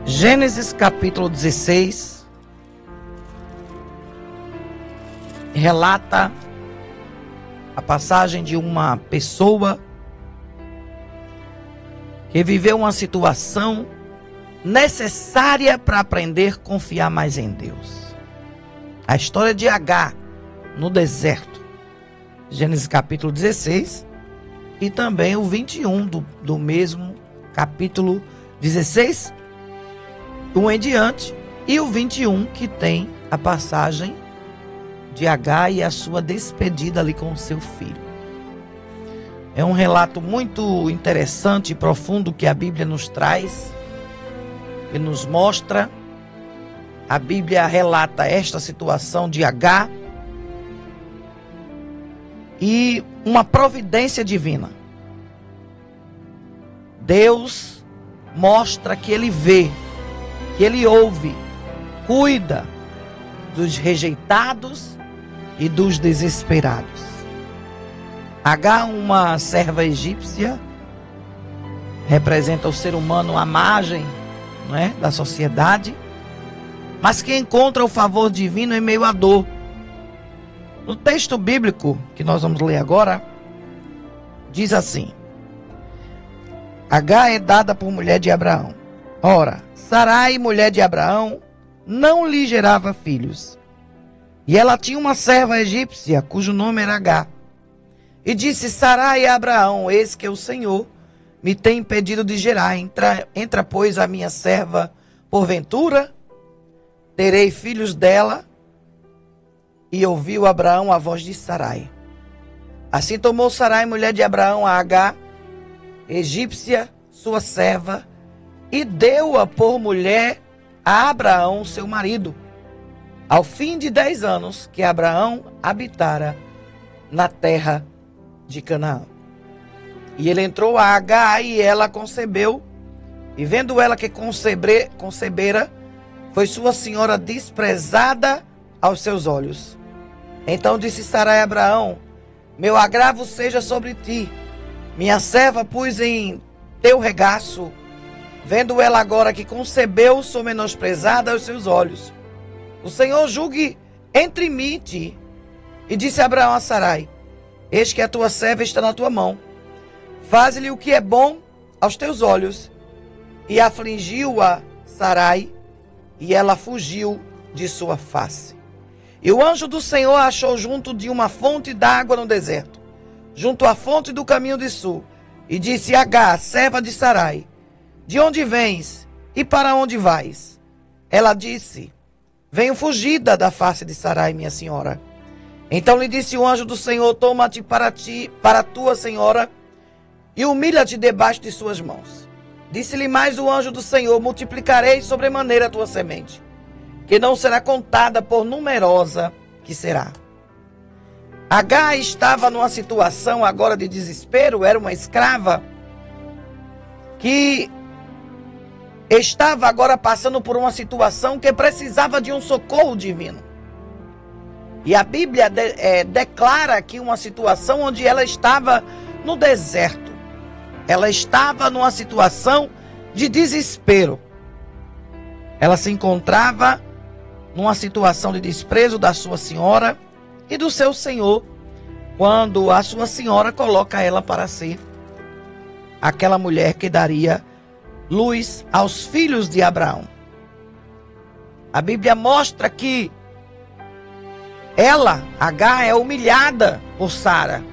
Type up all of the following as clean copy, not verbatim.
Gênesis capítulo 16 relata a passagem de uma pessoa que viveu uma situação necessária para aprender a confiar mais em Deus. A história de Agar no deserto. Gênesis capítulo 16 e também o 21 do mesmo capítulo 16, em diante, e o 21 que tem a passagem de Agar e a sua despedida ali com o seu filho. É um relato muito interessante e profundo que a Bíblia nos traz, que nos mostra. A Bíblia relata esta situação de Agar e uma providência divina. Deus mostra que Ele vê, que Ele ouve, cuida dos rejeitados e dos desesperados. Agar, uma serva egípcia, representa o ser humano à margem, não é, da sociedade, mas que encontra o favor divino em meio à dor. No texto bíblico que nós vamos ler agora, diz assim: Agar é dada por mulher de Abraão. Ora, Sarai, mulher de Abraão, não lhe gerava filhos. E ela tinha uma serva egípcia, cujo nome era Agar. E disse Sarai a Abraão: eis que o Senhor me tem impedido de gerar. Entra, pois, a minha serva, porventura terei filhos dela. E ouviu Abraão a voz de Sarai. Assim tomou Sarai, mulher de Abraão, a Agar, egípcia, sua serva, e deu-a por mulher a Abraão, seu marido, ao fim de 10 anos que Abraão habitara na terra de Canaã. E ele entrou a Agar, e ela concebeu, e vendo ela que concebera, foi sua senhora desprezada aos seus olhos. Então disse Sarai a Abraão: meu agravo seja sobre ti, minha serva pus em teu regaço. Vendo ela agora que concebeu, sou menosprezada aos seus olhos. O Senhor julgue entre mim e ti. E disse Abraão a Sarai: eis que a tua serva está na tua mão. Faze-lhe o que é bom aos teus olhos. E afligiu-a Sarai, e ela fugiu de sua face. E o anjo do Senhor a achou junto de uma fonte d'água no deserto, junto à fonte do caminho de sul. E disse: Agar, serva de Sarai, de onde vens e para onde vais? Ela disse: venho fugida da face de Sarai, minha senhora. Então lhe disse o anjo do Senhor: toma-te para a tua senhora, e humilha-te debaixo de suas mãos. Disse-lhe mais o anjo do Senhor: multiplicarei sobremaneira a tua semente, que não será contada, por numerosa que será. Agar estava numa situação agora de desespero. Era uma escrava que estava agora passando por uma situação que precisava de um socorro divino. E a Bíblia declara aqui uma situação onde ela estava no deserto. Ela estava numa situação de desespero. Ela se encontrava numa situação de desprezo da sua senhora e do seu senhor, quando a sua senhora coloca ela para ser aquela mulher que daria luz aos filhos de Abraão. A Bíblia mostra que ela, Agar, é humilhada por Sara.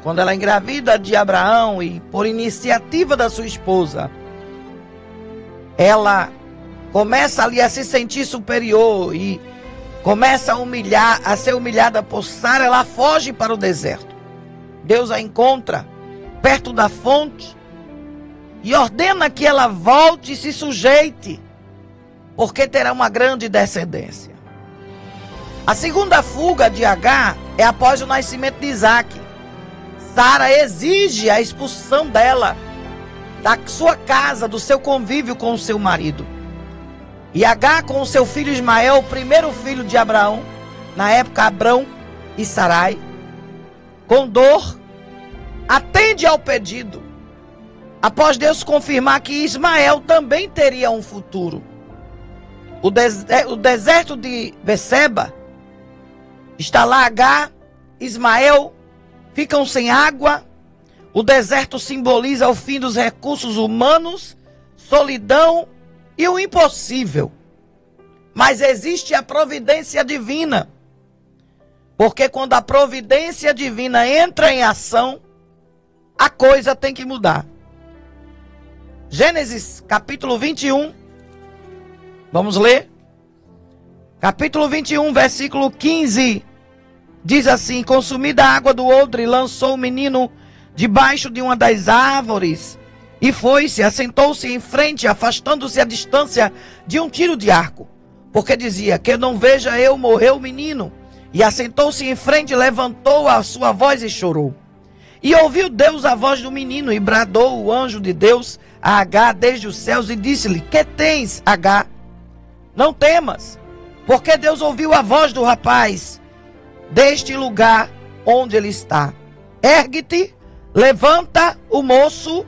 Quando ela engravida de Abraão e por iniciativa da sua esposa, ela começa ali a se sentir superior e começa a ser humilhada por Sara. Ela foge para o deserto. Deus a encontra perto da fonte e ordena que ela volte e se sujeite, porque terá uma grande descendência. A segunda fuga de Agar é após o nascimento de Isaac. Sara exige a expulsão dela da sua casa, do seu convívio com o seu marido. E Agar, com o seu filho Ismael, o primeiro filho de Abraão, na época Abrão e Sarai, com dor, atende ao pedido, após Deus confirmar que Ismael também teria um futuro. O deserto de Beceba, está lá Agar, Ismael, ficam sem água. O deserto simboliza o fim dos recursos humanos, solidão e o impossível. Mas existe a providência divina. Porque quando a providência divina entra em ação, a coisa tem que mudar. Gênesis capítulo 21. Vamos ler? Capítulo 21, versículo 15. Diz assim: consumida a água do odre, lançou o menino debaixo de uma das árvores e foi-se, assentou-se em frente, afastando-se a distância de um tiro de arco. Porque dizia: que não veja eu morrer o menino. E assentou-se em frente, levantou a sua voz e chorou. E ouviu Deus a voz do menino, e bradou o anjo de Deus a Agar desde os céus, e disse-lhe: que tens, Agar? Não temas, porque Deus ouviu a voz do rapaz deste lugar onde ele está. Ergue-te, levanta o moço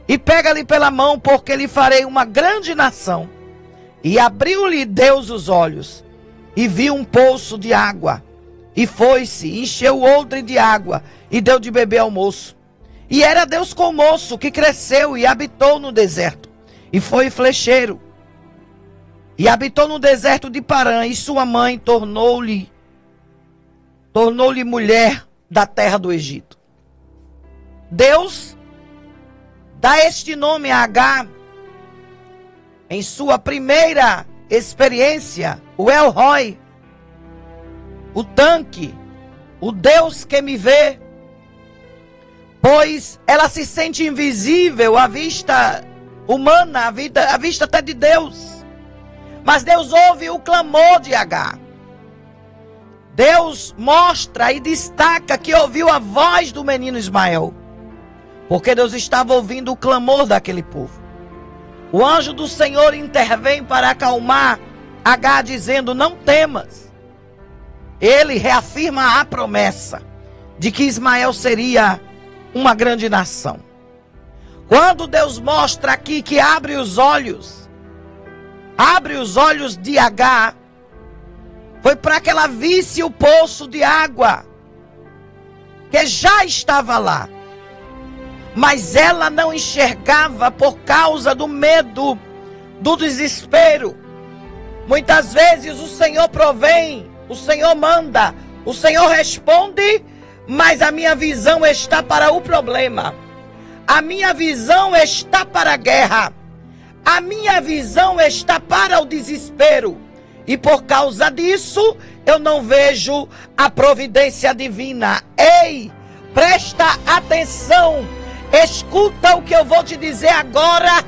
e pega-lhe pela mão, porque lhe farei uma grande nação. E abriu-lhe Deus os olhos, e viu um poço de água, e foi-se, encheu o odre de água, e deu de beber ao moço. E era Deus com o moço, que cresceu e habitou no deserto, e foi flecheiro. E habitou no deserto de Parã, e sua mãe tornou-lhe mulher da terra do Egito. Deus dá este nome a Agar em sua primeira experiência, o El Roi, o tanque, o Deus que me vê, pois ela se sente invisível à vista humana, à vista até de Deus. Mas Deus ouve o clamor de Agar. Deus mostra e destaca que ouviu a voz do menino Ismael, porque Deus estava ouvindo o clamor daquele povo. O anjo do Senhor intervém para acalmar Agar, dizendo: não temas. Ele reafirma a promessa de que Ismael seria uma grande nação. Quando Deus mostra aqui que abre os olhos de Agar, foi para que ela visse o poço de água, que já estava lá. Mas ela não enxergava por causa do medo, do desespero. Muitas vezes o Senhor provém, o Senhor manda, o Senhor responde, mas a minha visão está para o problema. A minha visão está para a guerra. A minha visão está para o desespero. E por causa disso, eu não vejo a providência divina. Ei, presta atenção. Escuta o que eu vou te dizer agora,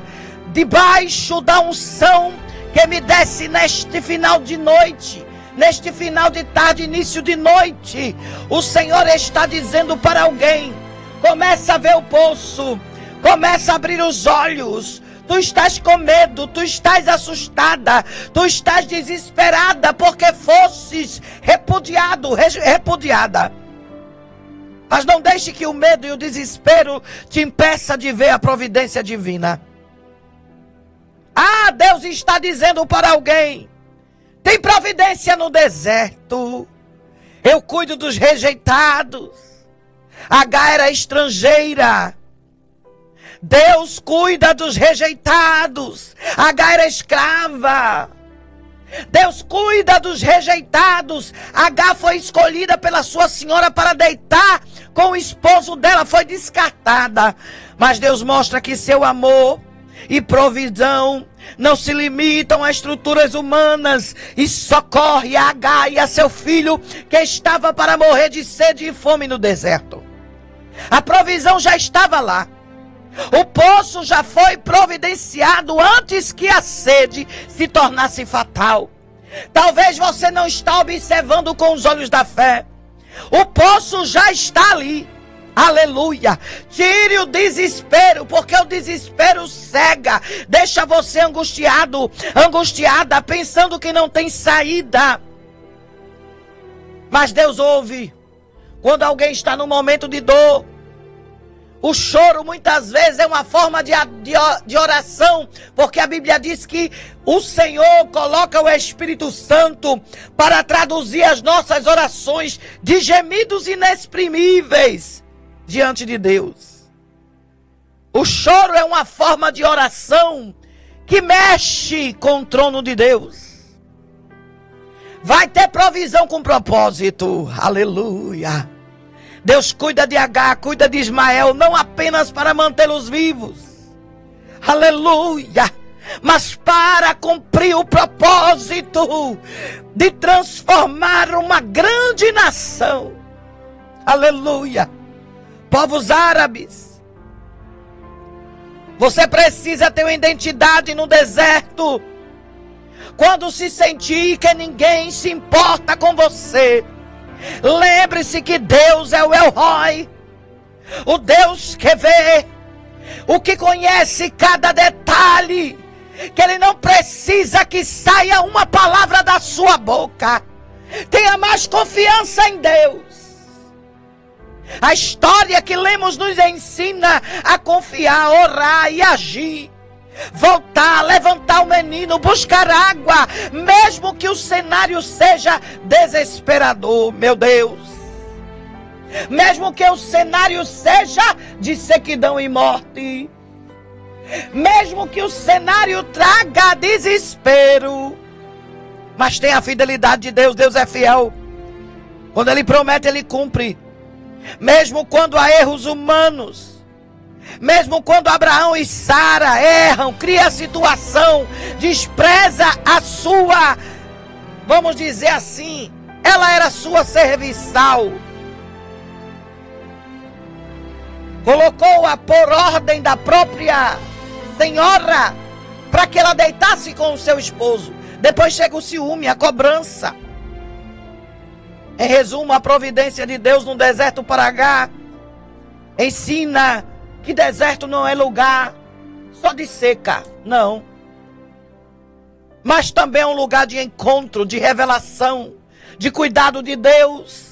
debaixo da unção que me desce neste final de noite, neste final de tarde, início de noite. O Senhor está dizendo para alguém: começa a ver o poço, começa a abrir os olhos. Tu estás com medo, tu estás assustada, tu estás desesperada porque fosses repudiada. Mas não deixe que o medo e o desespero te impeça de ver a providência divina. Ah, Deus está dizendo para alguém: tem providência no deserto. Eu cuido dos rejeitados. Agar era estrangeira. Deus cuida dos rejeitados. Agar era escrava. Deus cuida dos rejeitados. Agar foi escolhida pela sua senhora para deitar com o esposo dela, foi descartada. Mas Deus mostra que seu amor e provisão não se limitam a estruturas humanas, e socorre a Agar e a seu filho, que estava para morrer de sede e fome no deserto. A provisão já estava lá. O poço já foi providenciado antes que a sede se tornasse fatal. Talvez você não está observando com os olhos da fé. O poço já está ali. Aleluia. Tire o desespero, porque o desespero cega. Deixa você angustiado, angustiada, pensando que não tem saída. Mas Deus ouve quando alguém está no momento de dor. O choro muitas vezes é uma forma de oração, porque a Bíblia diz que o Senhor coloca o Espírito Santo para traduzir as nossas orações de gemidos inexprimíveis diante de Deus. O choro é uma forma de oração que mexe com o trono de Deus. Vai ter provisão com propósito. Aleluia. Deus cuida de Agar, cuida de Ismael, não apenas para mantê-los vivos. Aleluia. Mas para cumprir o propósito de transformar uma grande nação. Aleluia. Povos árabes. Você precisa ter uma identidade no deserto. Quando se sentir que ninguém se importa com você, lembre-se que Deus é o El Roi, o Deus que vê, o que conhece cada detalhe, que Ele não precisa que saia uma palavra da sua boca. Tenha mais confiança em Deus. A história que lemos nos ensina a confiar, orar e agir. Voltar, levantar o menino, buscar água, mesmo que o cenário seja desesperador, meu Deus. Mesmo que o cenário seja de sequidão e morte. Mesmo que o cenário traga desespero. Mas tem a fidelidade de Deus, Deus é fiel. Quando Ele promete, Ele cumpre. Mesmo quando há erros humanos. Mesmo quando Abraão e Sara erram, cria a situação, despreza a sua, vamos dizer assim, ela era sua serviçal. Colocou-a por ordem da própria senhora, para que ela deitasse com o seu esposo. Depois chega o ciúme, a cobrança. Em resumo, a providência de Deus no deserto para Agar ensina que deserto não é lugar só de seca, não. Mas também é um lugar de encontro, de revelação, de cuidado de Deus.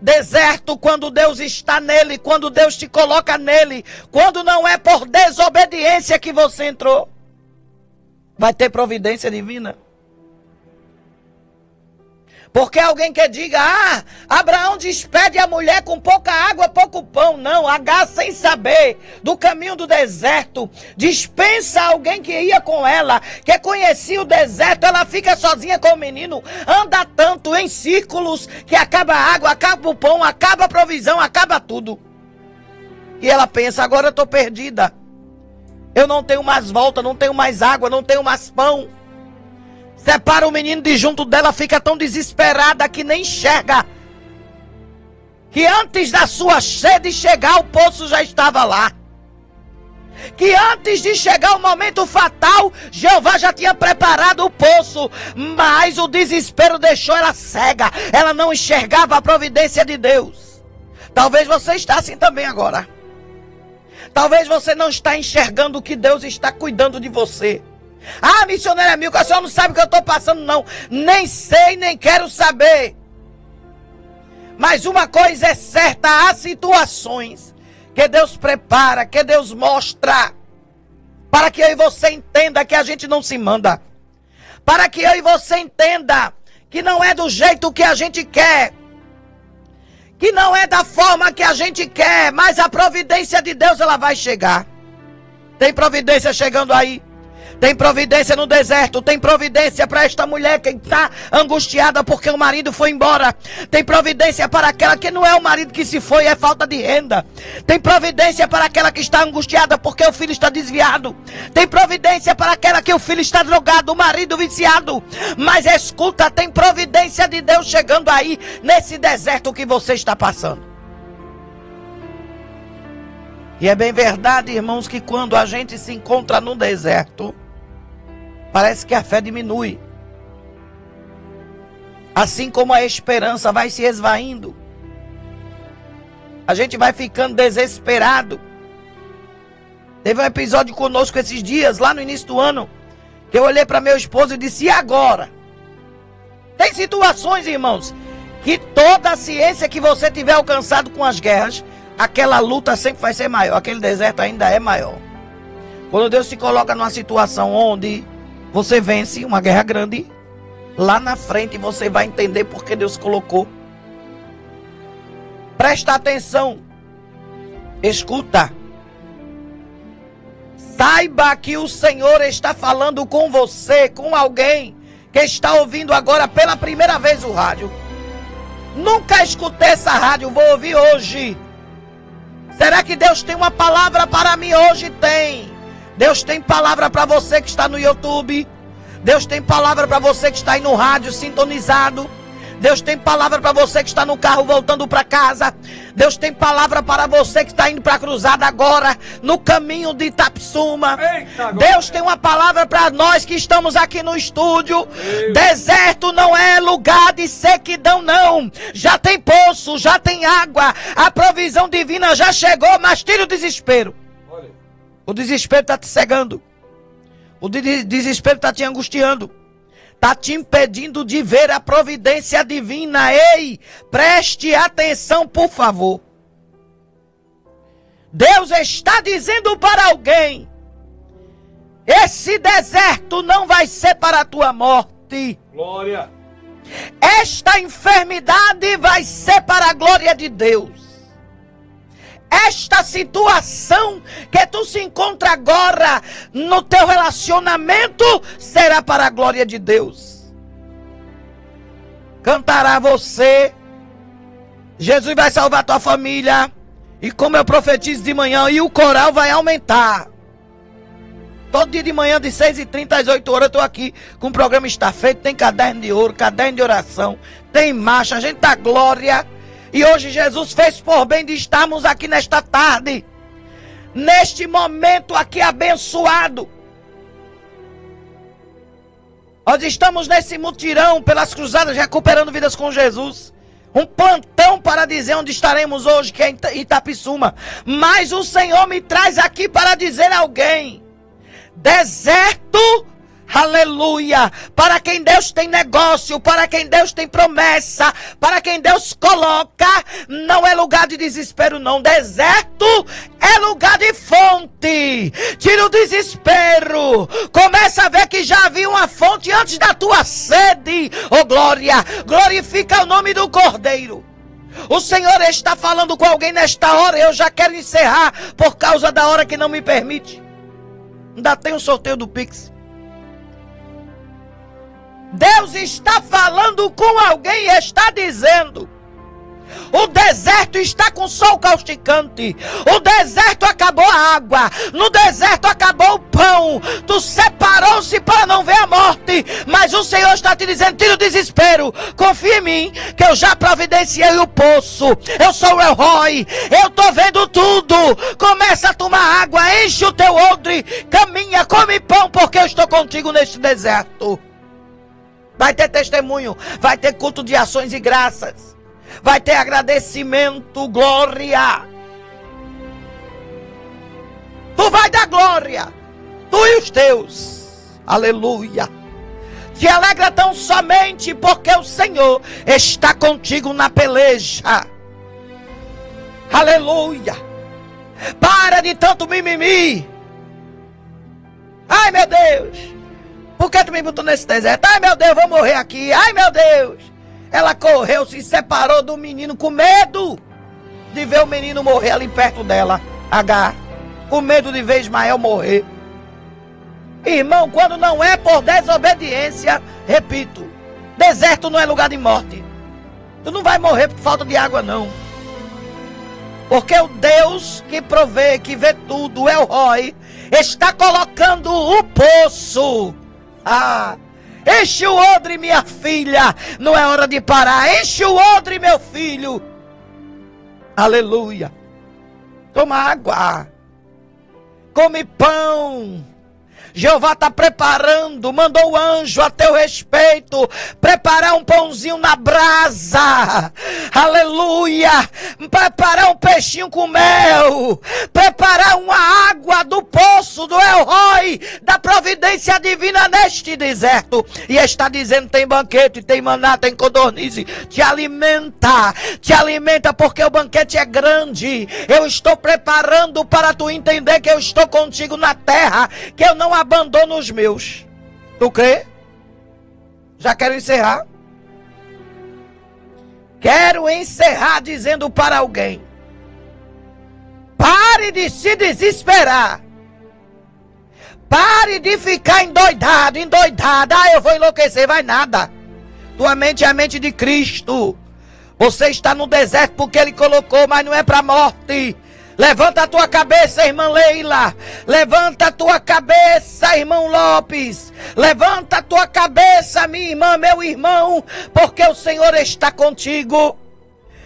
Deserto quando Deus está nele, quando Deus te coloca nele, quando não é por desobediência que você entrou. Vai ter providência divina. Porque alguém que diga, Abraão despede a mulher com pouca água, pouco pão. Não, Agar, sem saber do caminho do deserto, dispensa alguém que ia com ela, que conhecia o deserto. Ela fica sozinha com o menino, anda tanto em círculos, que acaba a água, acaba o pão, acaba a provisão, acaba tudo. E ela pensa, agora eu estou perdida. Eu não tenho mais volta, não tenho mais água, não tenho mais pão. Separa o menino de junto dela, fica tão desesperada que nem enxerga. Que antes da sua sede chegar, o poço já estava lá. Que antes de chegar o momento fatal, Jeová já tinha preparado o poço. Mas o desespero deixou ela cega. Ela não enxergava a providência de Deus. Talvez você está assim também agora. Talvez você não está enxergando que Deus está cuidando de você. Missionária Milka, a senhora não sabe o que eu estou passando, não. Nem sei, nem quero saber. Mas uma coisa é certa, há situações que Deus prepara, que Deus mostra, para que eu e você entenda que a gente não se manda. Para que eu e você entenda que não é do jeito que a gente quer. Que não é da forma que a gente quer, mas a providência de Deus, ela vai chegar. Tem providência chegando aí. Tem providência no deserto, tem providência para esta mulher que está angustiada porque o marido foi embora. Tem providência para aquela que não é o marido que se foi, é falta de renda. Tem providência para aquela que está angustiada porque o filho está desviado. Tem providência para aquela que o filho está drogado, o marido viciado. Mas escuta, tem providência de Deus chegando aí nesse deserto que você está passando. E é bem verdade, irmãos, que quando a gente se encontra no deserto, parece que a fé diminui. Assim como a esperança vai se esvaindo. A gente vai ficando desesperado. Teve um episódio conosco esses dias, lá no início do ano, que eu olhei para meu esposo e disse, e agora? Tem situações, irmãos, que toda a ciência que você tiver alcançado com as guerras, aquela luta sempre vai ser maior, aquele deserto ainda é maior. Quando Deus se coloca numa situação onde você vence uma guerra grande, lá na frente você vai entender porque Deus colocou. Presta atenção. Escuta. Saiba que o Senhor está falando com você, com alguém que está ouvindo agora pela primeira vez o rádio. Nunca escutei essa rádio, vou ouvir hoje. Será que Deus tem uma palavra para mim hoje? Tem. Deus tem palavra para você que está no YouTube. Deus tem palavra para você que está aí no rádio sintonizado. Deus tem palavra para você que está no carro voltando para casa. Deus tem palavra para você que está indo para a cruzada agora, no caminho de Itapissuma. Deus tem uma palavra para nós que estamos aqui no estúdio. Deserto não é lugar de sequidão, não. Já tem poço, já tem água. A provisão divina já chegou, mas tira o desespero. O desespero está te cegando. O desespero está te angustiando. Está te impedindo de ver a providência divina. Ei, preste atenção, por favor. Deus está dizendo para alguém: esse deserto não vai ser para a tua morte. Glória. Esta enfermidade vai ser para a glória de Deus. Esta situação que tu se encontra agora no teu relacionamento será para a glória de Deus. Cantará você, Jesus vai salvar tua família, e como eu profetizo de manhã, e o coral vai aumentar. Todo dia de manhã, de 6h30 às 8 horas, eu estou aqui com o programa Está Feito. Tem caderno de ouro, caderno de oração, tem marcha, a gente dá glória. E hoje Jesus fez por bem de estarmos aqui nesta tarde, neste momento aqui abençoado. Nós estamos nesse mutirão pelas cruzadas, recuperando vidas com Jesus. Um plantão para dizer onde estaremos hoje, que é em Itapissuma. Mas o Senhor me traz aqui para dizer a alguém: deserto, aleluia, para quem Deus tem negócio, para quem Deus tem promessa, para quem Deus coloca, não é lugar de desespero, não. Deserto é lugar de fonte. Tira o desespero. Começa a ver que já havia uma fonte antes da tua sede. Oh glória, glorifica o nome do Cordeiro. O Senhor está falando com alguém nesta hora. Eu já quero encerrar por causa da hora que não me permite. Ainda tem um sorteio do Pix. Deus está falando com alguém e está dizendo: o deserto está com sol causticante. O deserto acabou a água. No deserto acabou o pão. Tu separou-se para não ver a morte. Mas o Senhor está te dizendo: tira o desespero. Confia em mim, que eu já providenciei o poço. Eu sou o El Roi. Eu estou vendo tudo. Começa a tomar água. Enche o teu odre. Caminha, come pão, porque eu estou contigo neste deserto. Vai ter testemunho. Vai ter culto de ações e graças. Vai ter agradecimento, glória. Tu vai dar glória, tu e os teus. Aleluia. Te alegra tão somente porque o Senhor está contigo na peleja. Aleluia. Para de tanto mimimi. Ai meu Deus, por que tu me botou nesse deserto? Ai meu Deus, eu vou morrer aqui. Ai meu Deus. Ela correu, se separou do menino com medo de ver o menino morrer ali perto dela. H. Com medo de ver Ismael morrer. Irmão, quando não é por desobediência, repito, deserto não é lugar de morte. Tu não vai morrer por falta de água, não. Porque o Deus que provê, que vê tudo, El Roi, está colocando o poço. Enche o odre, minha filha. Não é hora de parar. Enche o odre, meu filho. Aleluia. Toma água. Come pão. Jeová está preparando, mandou o anjo a teu respeito, preparar um pãozinho na brasa, aleluia, preparar um peixinho com mel, preparar uma água do poço do El Roi, da providência divina neste deserto. E está dizendo: tem banquete, tem maná, tem codornize, te alimenta, porque o banquete é grande. Eu estou preparando para tu entender que eu estou contigo na terra, que eu não abandono os meus. Tu crê? Já quero encerrar. Quero encerrar dizendo para alguém: pare de se desesperar. Pare de ficar endoidada. Eu vou enlouquecer, vai nada. Tua mente é a mente de Cristo. Você está no deserto porque Ele colocou, mas não é para a morte. Levanta a tua cabeça, irmã Leila. Levanta a tua cabeça, irmão Lopes. Levanta a tua cabeça, minha irmã, meu irmão, porque o Senhor está contigo.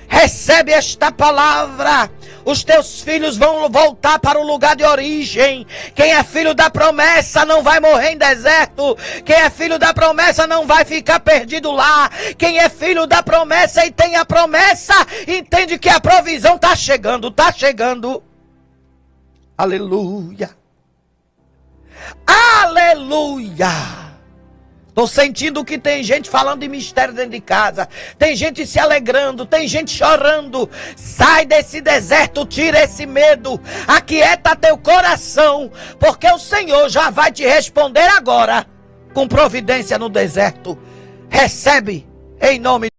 Recebe esta palavra. Os teus filhos vão voltar para o lugar de origem. Quem é filho da promessa não vai morrer em deserto. Quem é filho da promessa não vai ficar perdido lá. Quem é filho da promessa e tem a promessa, entende que a provisão está chegando, está chegando. Aleluia. Aleluia. Estou sentindo que tem gente falando de mistério dentro de casa. Tem gente se alegrando, tem gente chorando. Sai desse deserto, tira esse medo. Aquieta teu coração, porque o Senhor já vai te responder agora, com providência no deserto. Recebe, em nome de